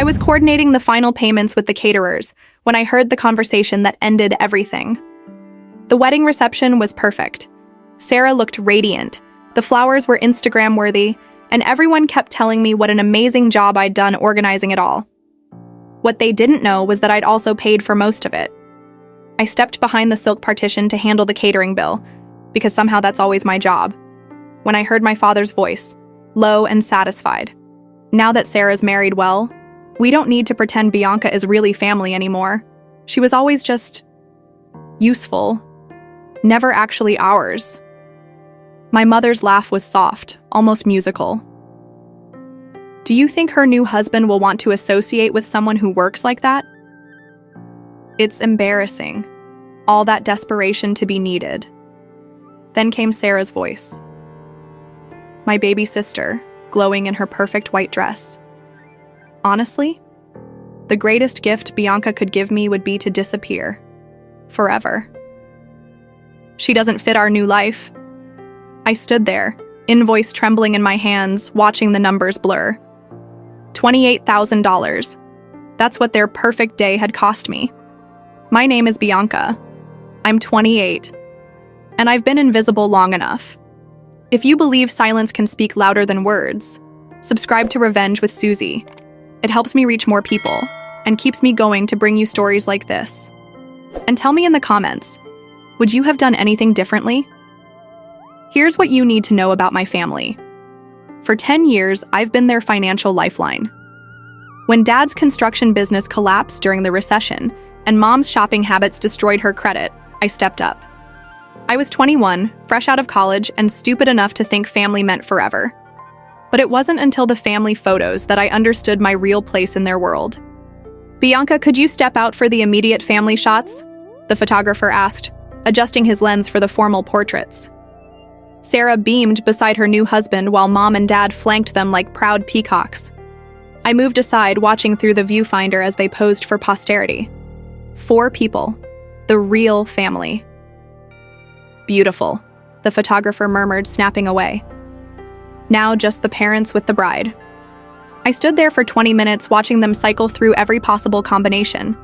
I was coordinating the final payments with the caterers when I heard the conversation that ended everything. The wedding reception was perfect. Sarah looked radiant, the flowers were Instagram-worthy, and everyone kept telling me what an amazing job I'd done organizing it all. What they didn't know was that I'd also paid for most of it. I stepped behind the silk partition to handle the catering bill, because somehow that's always my job, when I heard my father's voice, low and satisfied. Now that Sarah's married well, we don't need to pretend Bianca is really family anymore. She was always just useful, never actually ours. My mother's laugh was soft, almost musical. Do you think her new husband will want to associate with someone who works like that? It's embarrassing. All that desperation to be needed. Then came Sarah's voice. My baby sister, glowing in her perfect white dress. Honestly, the greatest gift Bianca could give me would be to disappear. Forever. She doesn't fit our new life. I stood there, invoice trembling in my hands, watching the numbers blur. $28,000. That's what their perfect day had cost me. My name is Bianca. I'm 28. And I've been invisible long enough. If you believe silence can speak louder than words, subscribe to Revenge with Suzi. It helps me reach more people and keeps me going to bring you stories like this. And tell me in the comments, would you have done anything differently? Here's what you need to know about my family. For 10 years, I've been their financial lifeline. When Dad's construction business collapsed during the recession and Mom's shopping habits destroyed her credit, I stepped up. I was 21, fresh out of college, and stupid enough to think family meant forever. But it wasn't until the family photos that I understood my real place in their world. Bianca, could you step out for the immediate family shots? The photographer asked, adjusting his lens for the formal portraits. Sarah beamed beside her new husband while Mom and Dad flanked them like proud peacocks. I moved aside, watching through the viewfinder as they posed for posterity. 4 people. The real family. Beautiful, the photographer murmured, snapping away. Now just the parents with the bride. I stood there for 20 minutes watching them cycle through every possible combination.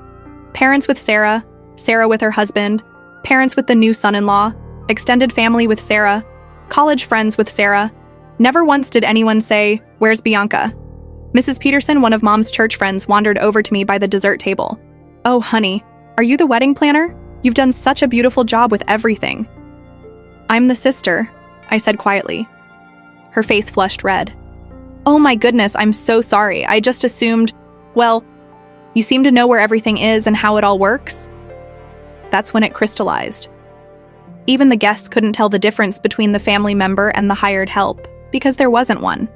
Parents with Sarah, Sarah with her husband, parents with the new son-in-law, extended family with Sarah, college friends with Sarah. Never once did anyone say, "Where's Bianca?" Mrs. Peterson, one of Mom's church friends, wandered over to me by the dessert table. "Oh, honey, are you the wedding planner? You've done such a beautiful job with everything." "I'm the sister," I said quietly. Her face flushed red. "Oh my goodness, I'm so sorry. I just assumed, well, you seem to know where everything is and how it all works." That's when it crystallized. Even the guests couldn't tell the difference between the family member and the hired help, because there wasn't one.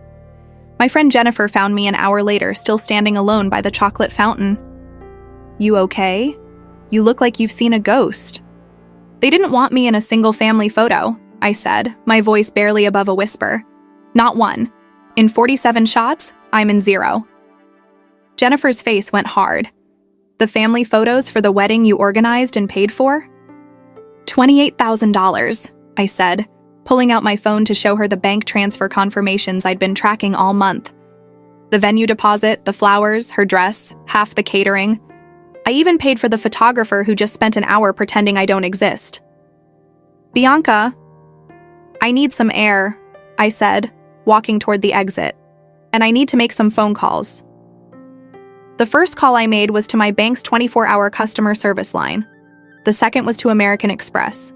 My friend Jennifer found me an hour later, still standing alone by the chocolate fountain. "You okay? You look like you've seen a ghost." "They didn't want me in a single family photo," I said, my voice barely above a whisper. "Not one. In 47 shots, I'm in 0. Jennifer's face went hard. "The family photos for the wedding you organized and paid for?" $28,000, I said, pulling out my phone to show her the bank transfer confirmations I'd been tracking all month. The venue deposit, the flowers, her dress, half the catering. I even paid for the photographer who just spent an hour pretending I don't exist. "Bianca, I need some air," I said, walking toward the exit, "and I need to make some phone calls." The first call I made was to my bank's 24-hour customer service line. The second was to American Express.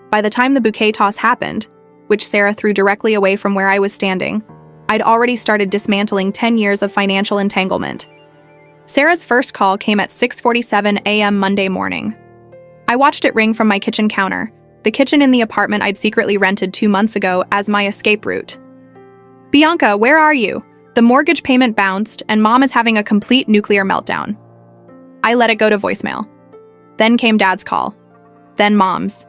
By the time the bouquet toss happened, which Sarah threw directly away from where I was standing, I'd already started dismantling 10 years of financial entanglement. Sarah's first call came at 6:47 a.m. Monday morning. I watched it ring from my kitchen counter, the kitchen in the apartment I'd secretly rented 2 months ago, as my escape route. "Bianca, where are you? The mortgage payment bounced, and Mom is having a complete nuclear meltdown." I let it go to voicemail. Then came Dad's call. Then Mom's.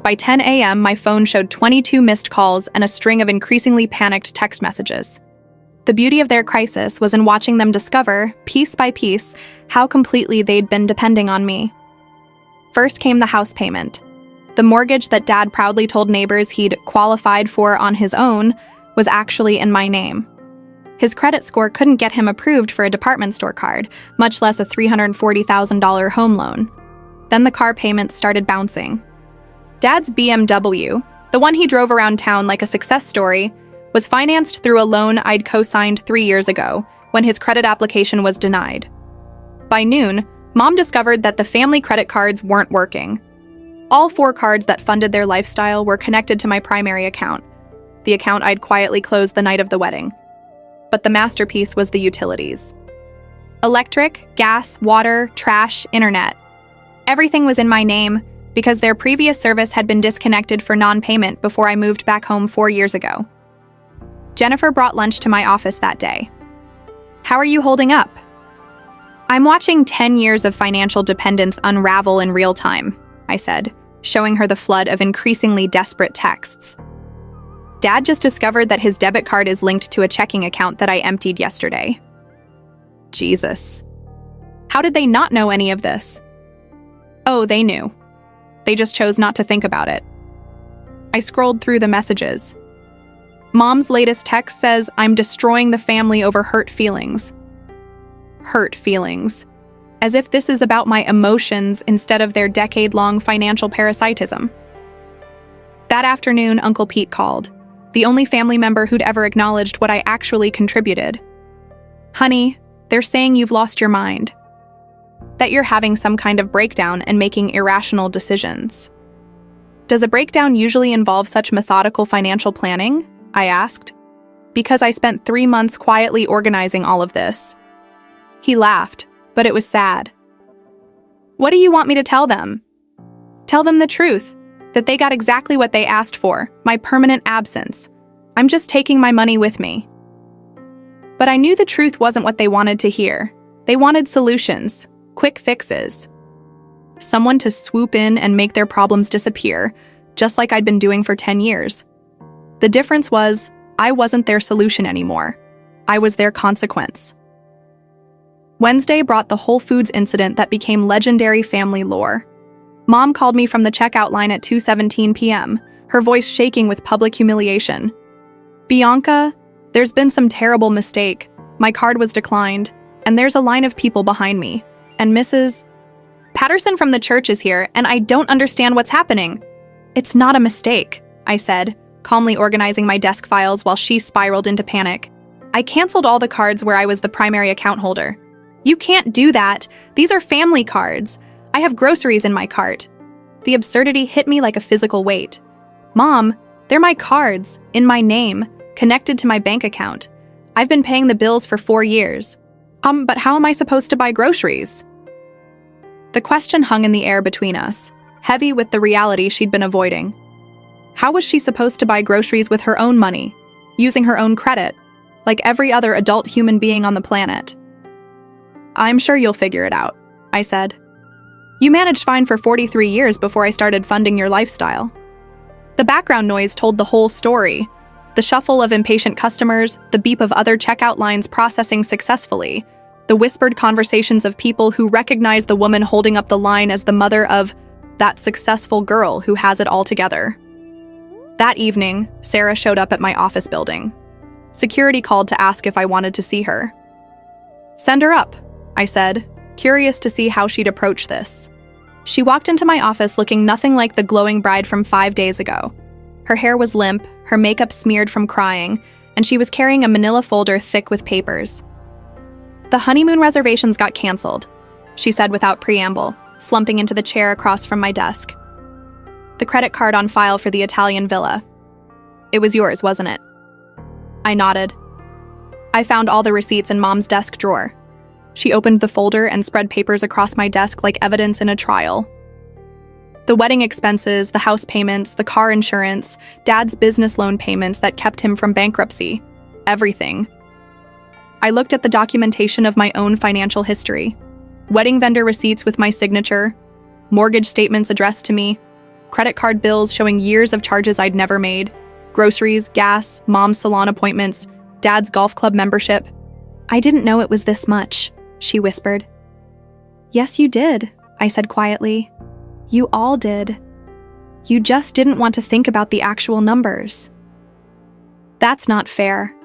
By 10 a.m., my phone showed 22 missed calls and a string of increasingly panicked text messages. The beauty of their crisis was in watching them discover, piece by piece, how completely they'd been depending on me. First came the house payment. The mortgage that Dad proudly told neighbors he'd qualified for on his own was actually in my name. His credit score couldn't get him approved for a department store card, much less a $340,000 home loan. Then the car payments started bouncing. Dad's BMW, the one he drove around town like a success story, was financed through a loan I'd co-signed 3 years ago when his credit application was denied. By noon, Mom discovered that the family credit cards weren't working. All 4 cards that funded their lifestyle were connected to my primary account, the account I'd quietly closed the night of the wedding. But the masterpiece was the utilities. Electric, gas, water, trash, internet. Everything was in my name because their previous service had been disconnected for non-payment before I moved back home 4 years ago. Jennifer brought lunch to my office that day. "How are you holding up?" "I'm watching 10 years of financial dependence unravel in real time," I said, showing her the flood of increasingly desperate texts. "Dad just discovered that his debit card is linked to a checking account that I emptied yesterday." Jesus. How did they not know any of this? Oh, they knew. They just chose not to think about it. I scrolled through the messages. Mom's latest text says I'm destroying the family over hurt feelings. Hurt feelings. As if this is about my emotions instead of their decade-long financial parasitism. That afternoon, Uncle Pete called, the only family member who'd ever acknowledged what I actually contributed. "Honey, they're saying you've lost your mind. That you're having some kind of breakdown and making irrational decisions." "Does a breakdown usually involve such methodical financial planning?" I asked. "Because I spent 3 months quietly organizing all of this." He laughed, but it was sad. "What do you want me to tell them?" "Tell them the truth, that they got exactly what they asked for, my permanent absence. I'm just taking my money with me." But I knew the truth wasn't what they wanted to hear. They wanted solutions, quick fixes. Someone to swoop in and make their problems disappear, just like I'd been doing for 10 years. The difference was, I wasn't their solution anymore. I was their consequence. Wednesday brought the Whole Foods incident that became legendary family lore. Mom called me from the checkout line at 2:17 p.m., her voice shaking with public humiliation. "Bianca, there's been some terrible mistake. My card was declined, and there's a line of people behind me. And Mrs. Patterson from the church is here, and I don't understand what's happening." "It's not a mistake," I said, calmly organizing my desk files while she spiraled into panic. "I canceled all the cards where I was the primary account holder." "You can't do that. These are family cards. I have groceries in my cart." The absurdity hit me like a physical weight. "Mom, they're my cards, in my name, connected to my bank account. I've been paying the bills for 4 years. But how am I supposed to buy groceries?" The question hung in the air between us, heavy with the reality she'd been avoiding. How was she supposed to buy groceries with her own money, using her own credit, like every other adult human being on the planet? "I'm sure you'll figure it out," I said. "You managed fine for 43 years before I started funding your lifestyle." The background noise told the whole story. The shuffle of impatient customers, the beep of other checkout lines processing successfully, the whispered conversations of people who recognize the woman holding up the line as the mother of that successful girl who has it all together. That evening, Sarah showed up at my office building. Security called to ask if I wanted to see her. "Send her up," I said, curious to see how she'd approach this. She walked into my office looking nothing like the glowing bride from 5 days ago. Her hair was limp, her makeup smeared from crying, and she was carrying a manila folder thick with papers. "The honeymoon reservations got canceled," she said without preamble, slumping into the chair across from my desk. "The credit card on file for the Italian villa. It was yours, wasn't it?" I nodded. I found all the receipts in Mom's desk drawer. She opened the folder and spread papers across my desk like evidence in a trial. The wedding expenses, the house payments, the car insurance, Dad's business loan payments that kept him from bankruptcy. Everything. I looked at the documentation of my own financial history. Wedding vendor receipts with my signature, mortgage statements addressed to me, credit card bills showing years of charges I'd never made, groceries, gas, Mom's salon appointments, Dad's golf club membership. "I didn't know it was this much," she whispered. "Yes, you did," I said quietly. "You all did. You just didn't want to think about the actual numbers." "That's not fair."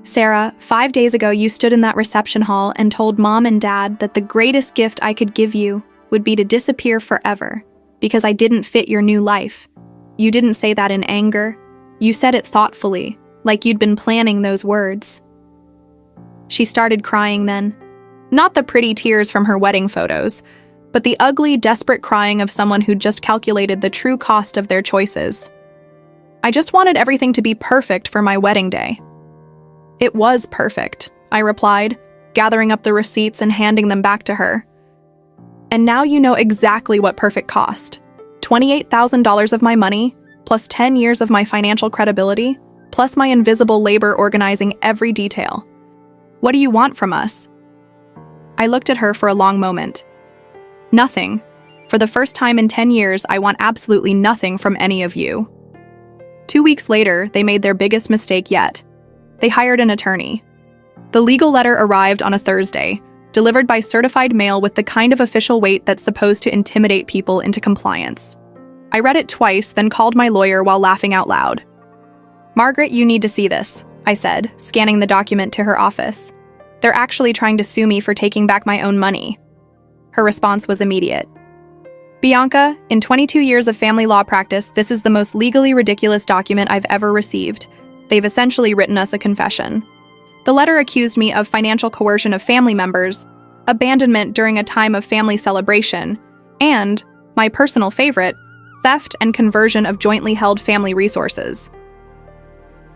Sarah, 5 days ago you stood in that reception hall and told Mom and Dad that the greatest gift I could give you would be to disappear forever because I didn't fit your new life. You didn't say that in anger. You said it thoughtfully, like you'd been planning those words. She started crying then. Not the pretty tears from her wedding photos, but the ugly, desperate crying of someone who'd just calculated the true cost of their choices. I just wanted everything to be perfect for my wedding day. It was perfect, I replied, gathering up the receipts and handing them back to her. And now you know exactly what perfect cost. $28,000 of my money, plus 10 years of my financial credibility, plus my invisible labor organizing every detail. What do you want from us? I looked at her for a long moment. Nothing. For the first time in 10 years, I want absolutely nothing from any of you. 2 weeks later, they made their biggest mistake yet. They hired an attorney. The legal letter arrived on a Thursday, delivered by certified mail with the kind of official weight that's supposed to intimidate people into compliance. I read it twice, then called my lawyer while laughing out loud. "Margaret, you need to see this," I said, scanning the document to her office. "They're actually trying to sue me for taking back my own money." Her response was immediate. "Bianca, in 22 years of family law practice, this is the most legally ridiculous document I've ever received. They've essentially written us a confession. The letter accused me of financial coercion of family members, abandonment during a time of family celebration, and, my personal favorite, theft and conversion of jointly held family resources."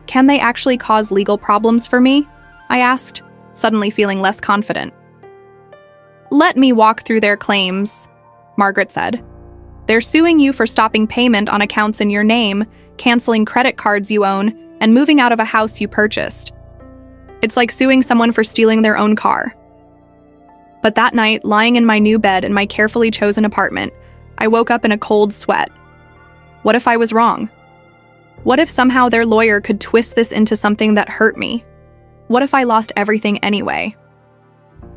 "Can they actually cause legal problems for me?" I asked, suddenly feeling less confident. "Let me walk through their claims," Margaret said. "They're suing you for stopping payment on accounts in your name, canceling credit cards you own, and moving out of a house you purchased. It's like suing someone for stealing their own car." But that night, lying in my new bed in my carefully chosen apartment, I woke up in a cold sweat. What if I was wrong? What if somehow their lawyer could twist this into something that hurt me? What if I lost everything anyway?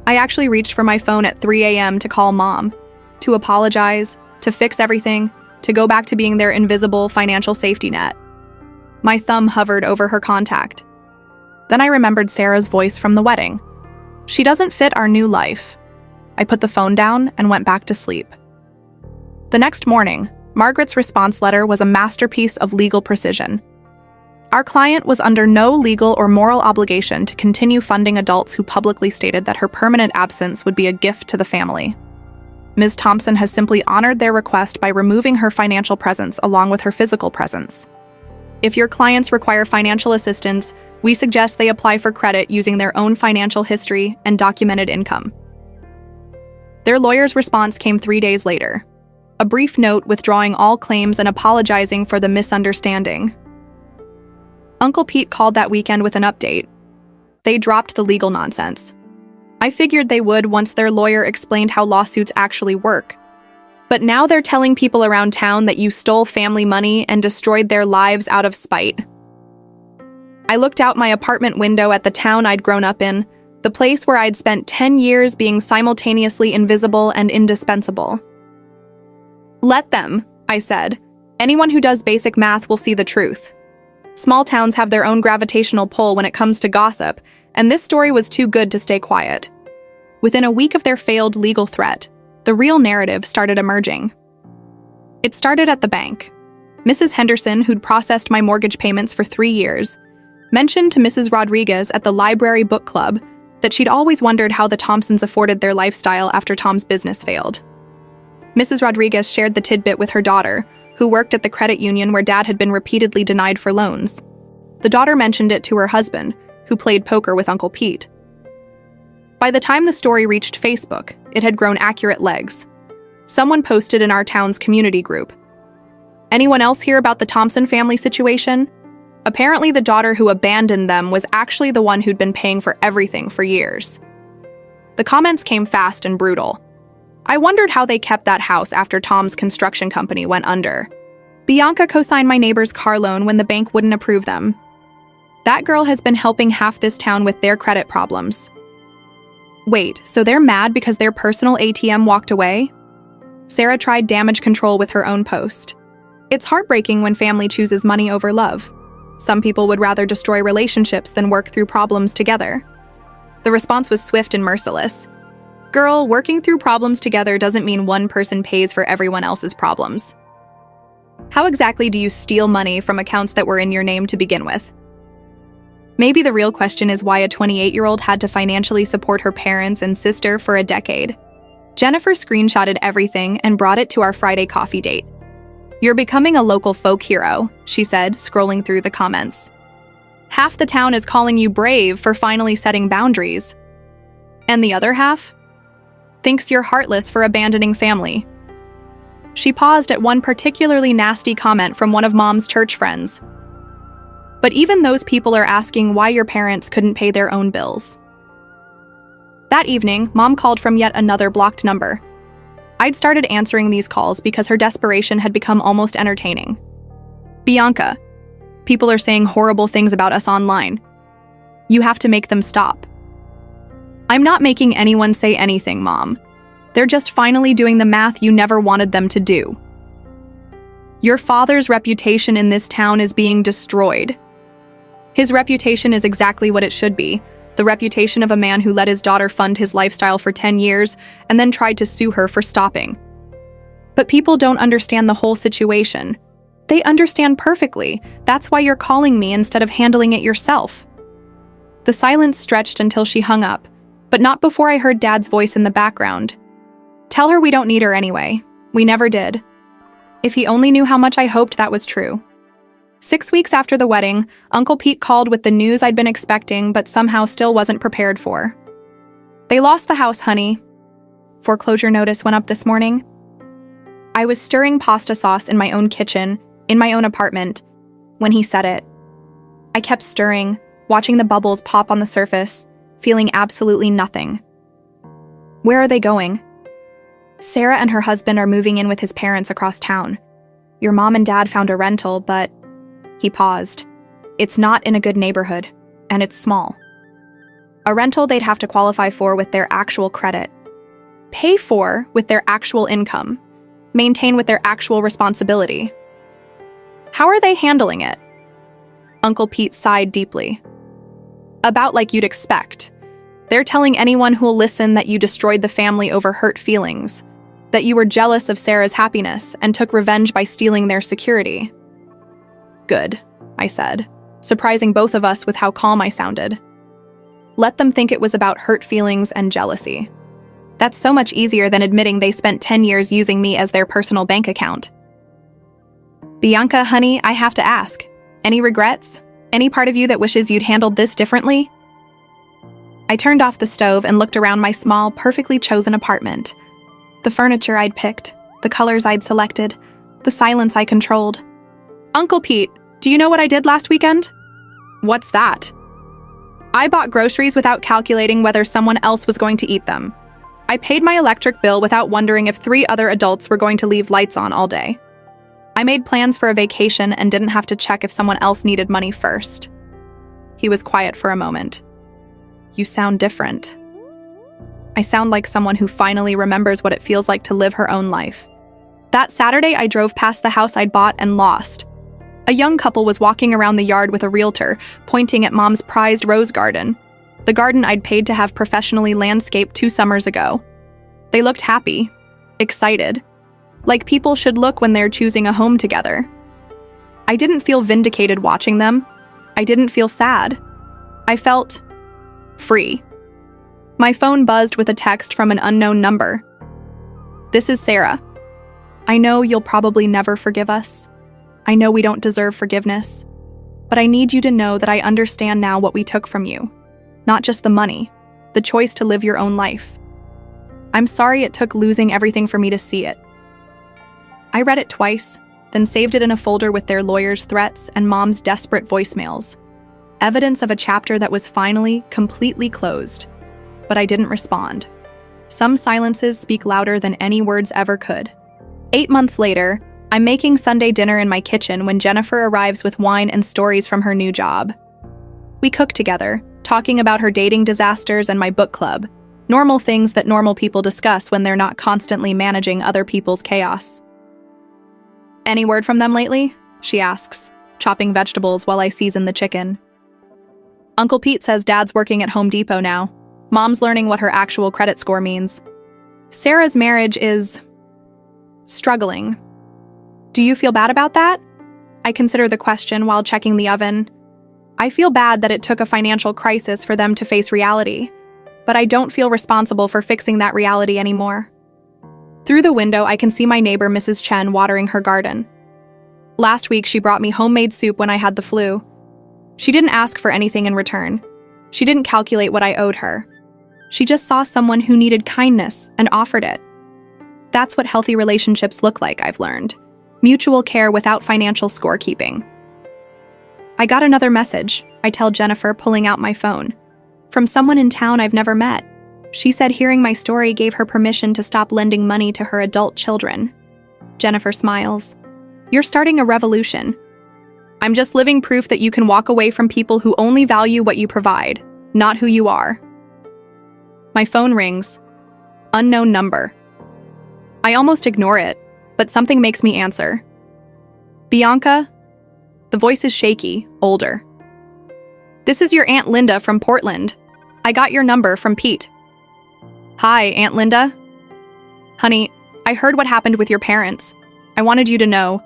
I actually reached for my phone at 3 a.m. to call Mom, to apologize, to fix everything, to go back to being their invisible financial safety net. My thumb hovered over her contact. Then I remembered Sarah's voice from the wedding. "She doesn't fit our new life." I put the phone down and went back to sleep. The next morning, Margaret's response letter was a masterpiece of legal precision. Our client was under no legal or moral obligation to continue funding adults who publicly stated that her permanent absence would be a gift to the family. Ms. Thompson has simply honored their request by removing her financial presence along with her physical presence. If your clients require financial assistance, we suggest they apply for credit using their own financial history and documented income. Their lawyer's response came 3 days later. A brief note withdrawing all claims and apologizing for the misunderstanding. Uncle Pete called that weekend with an update. They dropped the legal nonsense. I figured they would once their lawyer explained how lawsuits actually work. But now they're telling people around town that you stole family money and destroyed their lives out of spite. I looked out my apartment window at the town I'd grown up in, the place where I'd spent 10 years being simultaneously invisible and indispensable. "Let them," I said. "Anyone who does basic math will see the truth. Small towns have their own gravitational pull when it comes to gossip, and this story was too good to stay quiet." Within a week of their failed legal threat, the real narrative started emerging. It started at the bank. Mrs. Henderson, who'd processed my mortgage payments for 3 years, mentioned to Mrs. Rodriguez at the library book club that she'd always wondered how the Thompsons afforded their lifestyle after Tom's business failed. Mrs. Rodriguez shared the tidbit with her daughter, who worked at the credit union where Dad had been repeatedly denied for loans. The daughter mentioned it to her husband, who played poker with Uncle Pete. By the time the story reached Facebook, it had grown accurate legs. Someone posted in our town's community group, "Anyone else hear about the Thompson family situation? Apparently the daughter who abandoned them was actually the one who'd been paying for everything for years." The comments came fast and brutal. I wondered how they kept that house after Tom's construction company went under. Bianca co-signed my neighbor's car loan when the bank wouldn't approve them. That girl has been helping half this town with their credit problems. Wait, so they're mad because their personal ATM walked away? Sarah tried damage control with her own post. It's heartbreaking when family chooses money over love. Some people would rather destroy relationships than work through problems together. The response was swift and merciless. Girl, working through problems together doesn't mean one person pays for everyone else's problems. How exactly do you steal money from accounts that were in your name to begin with? Maybe the real question is why a 28-year-old had to financially support her parents and sister for a decade. Jennifer screenshotted everything and brought it to our Friday coffee date. "You're becoming a local folk hero," she said, scrolling through the comments. "Half the town is calling you brave for finally setting boundaries. And the other half thinks you're heartless for abandoning family." She paused at one particularly nasty comment from one of Mom's church friends. "But even those people are asking why your parents couldn't pay their own bills." That evening, Mom called from yet another blocked number. I'd started answering these calls because her desperation had become almost entertaining. "Bianca, people are saying horrible things about us online. You have to make them stop." "I'm not making anyone say anything, Mom. They're just finally doing the math you never wanted them to do. Your father's reputation in this town is being destroyed." His reputation is exactly what it should be, the reputation of a man who let his daughter fund his lifestyle for 10 years and then tried to sue her for stopping. But people don't understand the whole situation. They understand perfectly. That's why you're calling me instead of handling it yourself. The silence stretched until she hung up, but not before I heard Dad's voice in the background. "Tell her we don't need her anyway. We never did." If he only knew how much I hoped that was true. 6 weeks after the wedding, Uncle Pete called with the news I'd been expecting but somehow still wasn't prepared for. "They lost the house, honey. Foreclosure notice went up this morning." I was stirring pasta sauce in my own kitchen, in my own apartment, when he said it. I kept stirring, watching the bubbles pop on the surface, feeling absolutely nothing. "Where are they going?" "Sarah and her husband are moving in with his parents across town. Your mom and dad found a rental, but..." He paused. "It's not in a good neighborhood, and it's small. A rental they'd have to qualify for with their actual credit. Pay for with their actual income. Maintain with their actual responsibility. How are they handling it?" Uncle Pete sighed deeply. "About like you'd expect. They're telling anyone who'll listen that you destroyed the family over hurt feelings, that you were jealous of Sarah's happiness and took revenge by stealing their security." "Good," I said, surprising both of us with how calm I sounded. "Let them think it was about hurt feelings and jealousy. That's so much easier than admitting they spent 10 years using me as their personal bank account." "Bianca, honey, I have to ask. Any regrets? Any part of you that wishes you'd handled this differently?" I turned off the stove and looked around my small, perfectly chosen apartment. The furniture I'd picked, the colors I'd selected, the silence I controlled. "Uncle Pete, do you know what I did last weekend?" "What's that?" "I bought groceries without calculating whether someone else was going to eat them. I paid my electric bill without wondering if 3 other adults were going to leave lights on all day. I made plans for a vacation and didn't have to check if someone else needed money first." He was quiet for a moment. "You sound different." "I sound like someone who finally remembers what it feels like to live her own life." That Saturday, I drove past the house I'd bought and lost. A young couple was walking around the yard with a realtor, pointing at Mom's prized rose garden, the garden I'd paid to have professionally landscaped 2 summers ago. They looked happy, excited, like people should look when they're choosing a home together. I didn't feel vindicated watching them. I didn't feel sad. I felt free. My phone buzzed with a text from an unknown number. "This is Sarah. I know you'll probably never forgive us. I know we don't deserve forgiveness. But I need you to know that I understand now what we took from you. Not just the money, the choice to live your own life. I'm sorry it took losing everything for me to see it." I read it twice, then saved it in a folder with their lawyer's threats and Mom's desperate voicemails. Evidence of a chapter that was finally, completely closed. But I didn't respond. Some silences speak louder than any words ever could. 8 months later, I'm making Sunday dinner in my kitchen when Jennifer arrives with wine and stories from her new job. We cook together, talking about her dating disasters and my book club, normal things that normal people discuss when they're not constantly managing other people's chaos. "Any word from them lately?" she asks, chopping vegetables while I season the chicken. Uncle Pete says Dad's working at Home Depot now. Mom's learning what her actual credit score means. Sarah's marriage is struggling. Do you feel bad about that? I consider the question while checking the oven. I feel bad that it took a financial crisis for them to face reality, but I don't feel responsible for fixing that reality anymore. Through the window, I can see my neighbor Mrs. Chen watering her garden. Last week, she brought me homemade soup when I had the flu. She didn't ask for anything in return. She didn't calculate what I owed her. She just saw someone who needed kindness and offered it. That's what healthy relationships look like, I've learned. Mutual care without financial scorekeeping. I got another message, I tell Jennifer, pulling out my phone. From someone in town I've never met. She said hearing my story gave her permission to stop lending money to her adult children. Jennifer smiles. You're starting a revolution. I'm just living proof that you can walk away from people who only value what you provide, not who you are. My phone rings. Unknown number. I almost ignore it, but something makes me answer. Bianca? The voice is shaky, older. This is your Aunt Linda from Portland. I got your number from Pete. Hi, Aunt Linda. Honey, I heard what happened with your parents. I wanted you to know.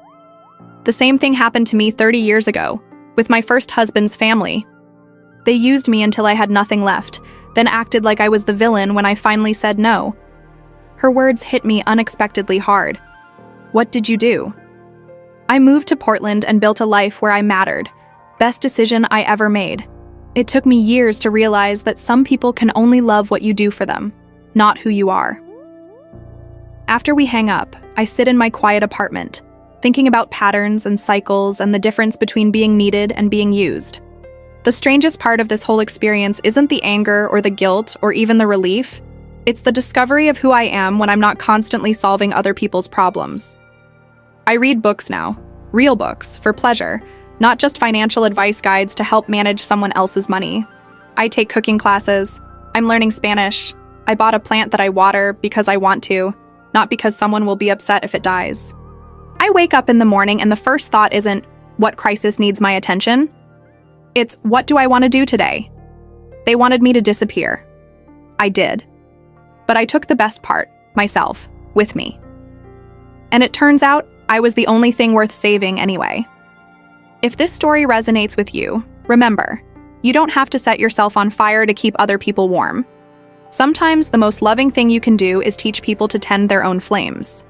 The same thing happened to me 30 years ago, with my first husband's family. They used me until I had nothing left, then acted like I was the villain when I finally said no. Her words hit me unexpectedly hard. What did you do? I moved to Portland and built a life where I mattered. Best decision I ever made. It took me years to realize that some people can only love what you do for them, not who you are. After we hang up, I sit in my quiet apartment, thinking about patterns and cycles and the difference between being needed and being used. The strangest part of this whole experience isn't the anger or the guilt or even the relief. It's the discovery of who I am when I'm not constantly solving other people's problems. I read books now, real books, for pleasure, not just financial advice guides to help manage someone else's money. I take cooking classes. I'm learning Spanish. I bought a plant that I water because I want to, not because someone will be upset if it dies. I wake up in the morning and the first thought isn't, what crisis needs my attention? It's, what do I want to do today? They wanted me to disappear. I did. But I took the best part, myself, with me. And it turns out, I was the only thing worth saving anyway. If this story resonates with you, remember, you don't have to set yourself on fire to keep other people warm. Sometimes the most loving thing you can do is teach people to tend their own flames.